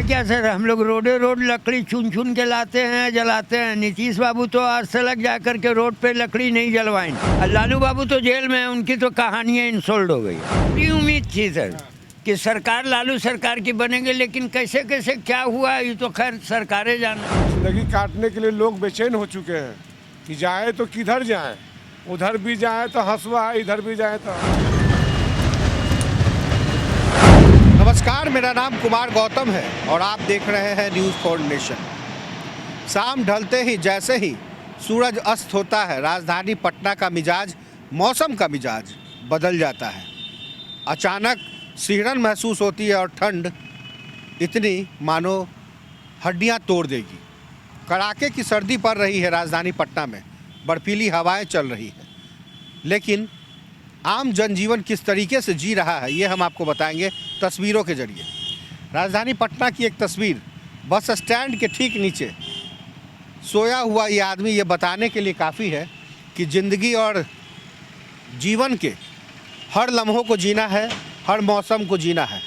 क्या सर, हम लोग रोडे रोड लकड़ी चुन चुन के लाते हैं, जलाते हैं। नीतीश बाबू तो आज तक जा कर के रोड पे लकड़ी नहीं जलवाएं। और लालू बाबू तो जेल में हैं, उनकी तो कहानियां इंसोल्ड हो गई। पूरी उम्मीद थी सर कि सरकार लालू सरकार की बनेगी, लेकिन कैसे कैसे क्या हुआ ये तो खैर सरकारें जाने। जिंदगी काटने के लिए लोग बेचैन हो चुके हैं कि जाए तो किधर जाए, उधर भी जाए तो हंसुआ है, इधर भी जाए तो। नमस्कार, मेरा नाम कुमार गौतम है और आप देख रहे हैं न्यूज़ फॉर नेशन। शाम ढलते ही जैसे ही सूरज अस्त होता है, राजधानी पटना का मिजाज, मौसम का मिजाज बदल जाता है। अचानक सिहरन महसूस होती है और ठंड इतनी मानो हड्डियां तोड़ देगी। कड़ाके की सर्दी पड़ रही है राजधानी पटना में, बर्फीली हवाएं चल रही है, लेकिन आम जनजीवन किस तरीके से जी रहा है ये हम आपको बताएंगे तस्वीरों के जरिए। राजधानी पटना की एक तस्वीर, बस स्टैंड के ठीक नीचे सोया हुआ ये आदमी ये बताने के लिए काफ़ी है कि ज़िंदगी और जीवन के हर लम्हों को जीना है, हर मौसम को जीना है।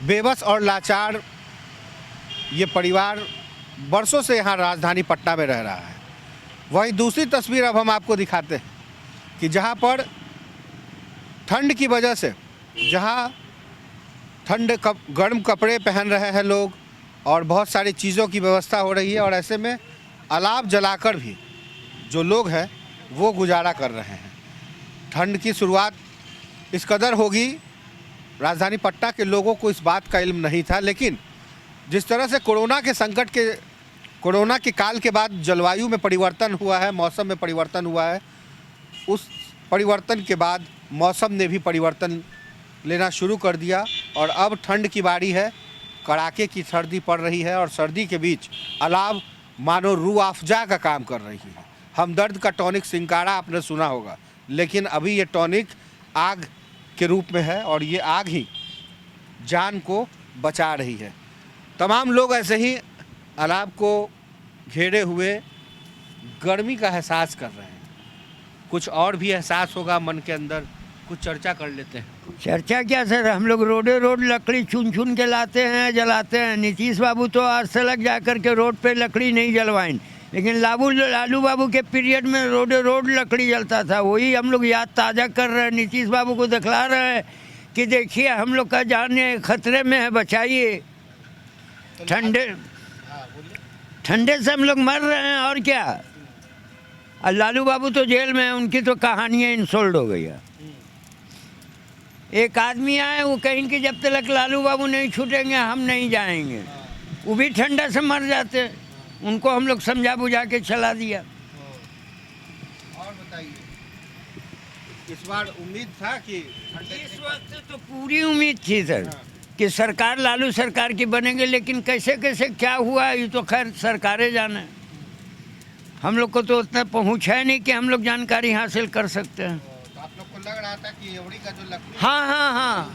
बेबस और लाचार ये परिवार बरसों से यहाँ राजधानी पटना में रह रहा है। वही दूसरी तस्वीर अब हम आपको दिखाते हैं कि जहाँ पर ठंड की वजह से, जहाँ गर्म कपड़े पहन रहे हैं लोग और बहुत सारी चीज़ों की व्यवस्था हो रही है, और ऐसे में अलाव जलाकर भी जो लोग हैं वो गुजारा कर रहे हैं। ठंड की शुरुआत इस कदर होगी, राजधानी पटना के लोगों को इस बात का इल्म नहीं था, लेकिन जिस तरह से कोरोना के काल के बाद जलवायु में परिवर्तन हुआ है, मौसम में परिवर्तन हुआ है, उस परिवर्तन के बाद मौसम ने भी परिवर्तन लेना शुरू कर दिया और अब ठंड की बारी है। कड़ाके की सर्दी पड़ रही है और सर्दी के बीच अलाव मानो रूह अफ़जा का काम कर रही है। हमदर्द का टॉनिक सिंकारा आपने सुना होगा, लेकिन अभी ये टॉनिक आग के रूप में है और ये आग ही जान को बचा रही है। तमाम लोग ऐसे ही अलाव को घेरे हुए गर्मी का एहसास कर रहे हैं। कुछ और भी एहसास होगा मन के अंदर, कुछ चर्चा कर लेते हैं। चर्चा क्या सर, हम लोग रोडे रोड लकड़ी चुन चुन के लाते हैं, जलाते हैं। नीतीश बाबू तो आज तक जा कर के रोड पे लकड़ी नहीं जलवाएं, लेकिन लालू बाबू के पीरियड में रोडे रोड लकड़ी जलता था। वही हम लोग याद ताज़ा कर रहे हैं, नीतीश बाबू को दिखला रहे हैं कि देखिए हम लोग का जान खतरे में है, बचाइए। ठंडे से हम लोग मर रहे हैं और क्या। और लालू बाबू तो जेल में हैं, उनकी तो कहानियां इंसोल्ड हो गई है। एक आदमी आए, वो कहीं कि जब तक लालू बाबू नहीं छूटेंगे हम नहीं जाएंगे। वो भी ठंडा से मर जाते, उनको हम लोग समझा बुझा के चला दिया। और बताइए, इस बार उम्मीद था कि इस वक्त तो पूरी उम्मीद थी सर कि सरकार लालू सरकार की बनेगी, लेकिन कैसे कैसे क्या हुआ ये तो खैर सरकारें जाने। हम लोग को तो उतना पहुँच है नहीं कि हम लोग जानकारी हासिल कर सकते हैं। तो आप लोग को लग रहा था कि एवड़ी का जो लकड़ी, हाँ,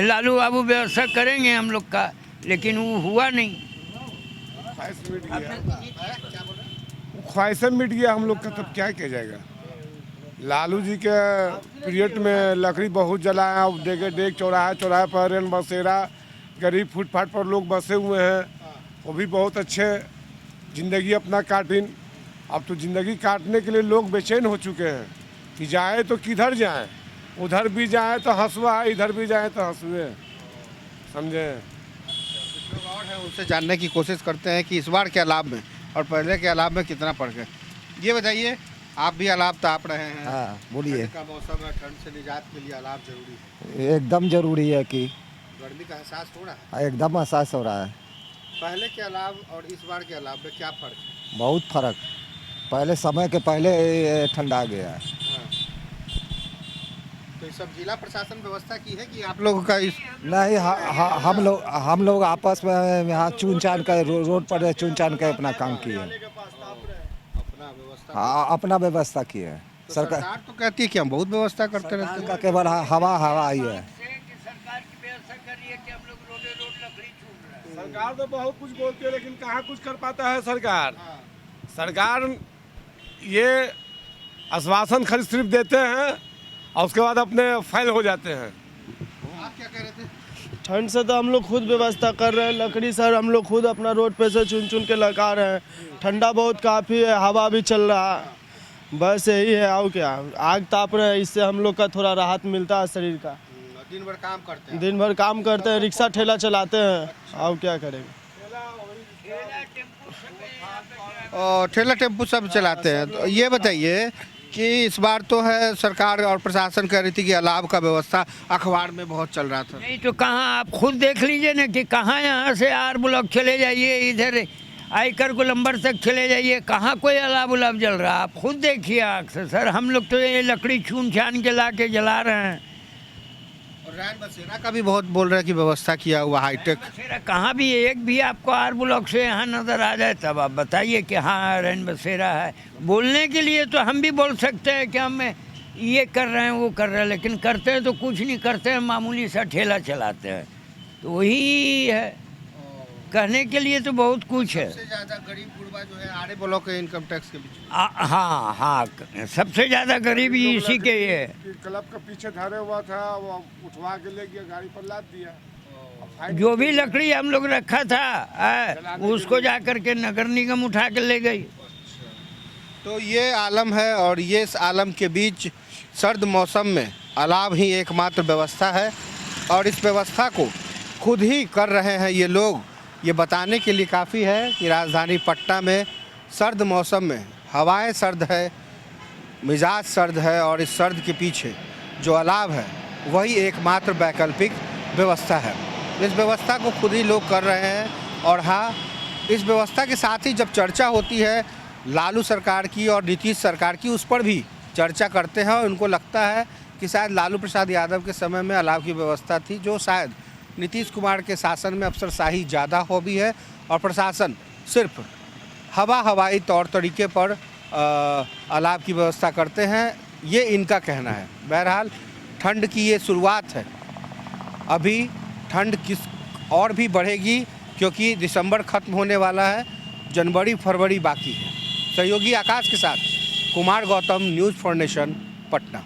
लालू बाबू व्यवस्था करेंगे हम लोग का, लेकिन वो हुआ नहीं। ख्वाहिशें मिट गया हम लोग का, तब क्या किया जाएगा। लालू जी के पीरियड में लकड़ी बहुत जलाया, डेग चौराहे पर रेन बसेरा, गरीब फुटपाथ पर लोग बसे हुए हैं, वो भी बहुत अच्छे ज़िंदगी अपना काटिन। अब तो ज़िंदगी काटने के लिए लोग बेचैन हो चुके हैं कि जाए तो किधर जाए, उधर भी जाए तो हंसुआ है, इधर भी जाए तो हंसुए, समझे। कुछ लोग और हैं, उनसे जानने की कोशिश करते हैं कि इस बार के अलाव में और पहले के अलाव में कितना पड़ गया। ये बताइए, आप भी अलाव ताप रहे हैं। हाँ बोलिए। ठंड का मौसम है, ठंड से निजात के लिए अलाव जरूरी है। एकदम जरूरी है कि गर्मी का एहसास हो रहा है। एकदम एहसास हो रहा है। पहले के अलाव और इस बार के अलाव में क्या फ़र्क है? बहुत फर्क, पहले समय के पहले ठंड आ गया है। हाँ। तो ये सब जिला प्रशासन व्यवस्था की है कि आप लोगों का इस नहीं, हम लोग आपस में यहाँ चुन चान कर रोड पर चुन चान कर अपना काम किए, अपना व्यवस्था। हाँ अपना व्यवस्था किए है। तो सरकार तो कहती है कि हम बहुत व्यवस्था करते रहते का हैं। केवल हवा आई है। सरकार की व्यवस्था करिए कि हम लोग रोडे रोड लकड़ी चुन रहे हैं। सरकार तो बहुत कुछ बोलती है, लेकिन कहाँ कुछ कर पाता है सरकार। सरकार ये आश्वासन खाली सिर्फ देते हैं और उसके बाद अपने फेल हो जाते हैं। आप क्या कह रहे थे? ठंड से तो हम लोग खुद व्यवस्था कर रहे हैं। लकड़ी सर हम लोग खुद अपना रोड पे से चुन चुन के लगा रहे हैं। ठंडा बहुत काफ़ी है, हवा भी चल रहा है, बस यही है। और क्या, आग ताप रहे हैं, इससे हम लोग का थोड़ा राहत मिलता है शरीर का। दिन भर काम करते हैं। दिन भर काम करते हैं, रिक्शा ठेला चलाते हैं, और क्या करेंगे। और ठेला टेम्पू सब चलाते हैं। तो ये बताइए कि इस बार तो है सरकार और प्रशासन कह रही थी कि अलाव का व्यवस्था अखबार में बहुत चल रहा था। नहीं तो कहाँ, आप खुद देख लीजिए ना कि कहाँ यहाँ से आर ब्लॉक चले जाइए, इधर आयकर गोलंबर तक चले जाइए, कहाँ कोई अलाव उलाव जल रहा। आप खुद देखिए आँख से। सर हम लोग तो ये लकड़ी छून छान के ला के जला रहे हैं। और रैन बसेरा का भी बहुत बोल रहे हैं कि व्यवस्था किया हुआ हाईटेक। बसेरा कहाँ भी, एक भी आपको आर ब्लॉक से यहाँ नज़र आ जाए तब आप बताइए कि हाँ रैन बसेरा है। बोलने के लिए तो हम भी बोल सकते हैं कि हम ये कर रहे हैं वो कर रहे हैं, लेकिन करते हैं तो कुछ नहीं करते हैं, मामूली सा ठेला चलाते हैं। तो वही है, कहने के लिए तो बहुत कुछ है। सबसे ज़्यादा गरीब गुरबा जो है आरे ब्लॉक के इनकम टैक्स के बीच। हाँ हाँ, सबसे ज़्यादा गरीबी इसी के ये है। क्लब का पीछे धरे हुआ था, वो उठवा के ले गया, गाड़ी पर लाद दिया। जो भी लकड़ी हम लोग रखा था उसको जा करके नगर निगम उठा के ले गई। तो ये आलम है, और ये इस आलम के बीच सर्द मौसम में अलाव ही एकमात्र व्यवस्था है, और इस व्यवस्था को खुद ही कर रहे हैं ये लोग। ये बताने के लिए काफ़ी है कि राजधानी पटना में सर्द मौसम में हवाएं सर्द है, मिजाज सर्द है, और इस सर्द के पीछे जो अलाव है वही एकमात्र वैकल्पिक व्यवस्था है। इस व्यवस्था को खुद ही लोग कर रहे हैं। और हाँ, इस व्यवस्था के साथ ही जब चर्चा होती है लालू सरकार की और नीतीश सरकार की, उस पर भी चर्चा करते हैं, और उनको लगता है कि शायद लालू प्रसाद यादव के समय में अलाव की व्यवस्था थी, जो शायद नीतीश कुमार के शासन में अफसरशाही ज़्यादा हो भी है, और प्रशासन सिर्फ हवाई तौर तरीके पर अलाव की व्यवस्था करते हैं, ये इनका कहना है। बहरहाल ठंड की ये शुरुआत है, अभी ठंड और भी बढ़ेगी, क्योंकि दिसंबर खत्म होने वाला है, जनवरी फरवरी बाकी है। सहयोगी आकाश के साथ Kumar Gautam, news for nation, Patna.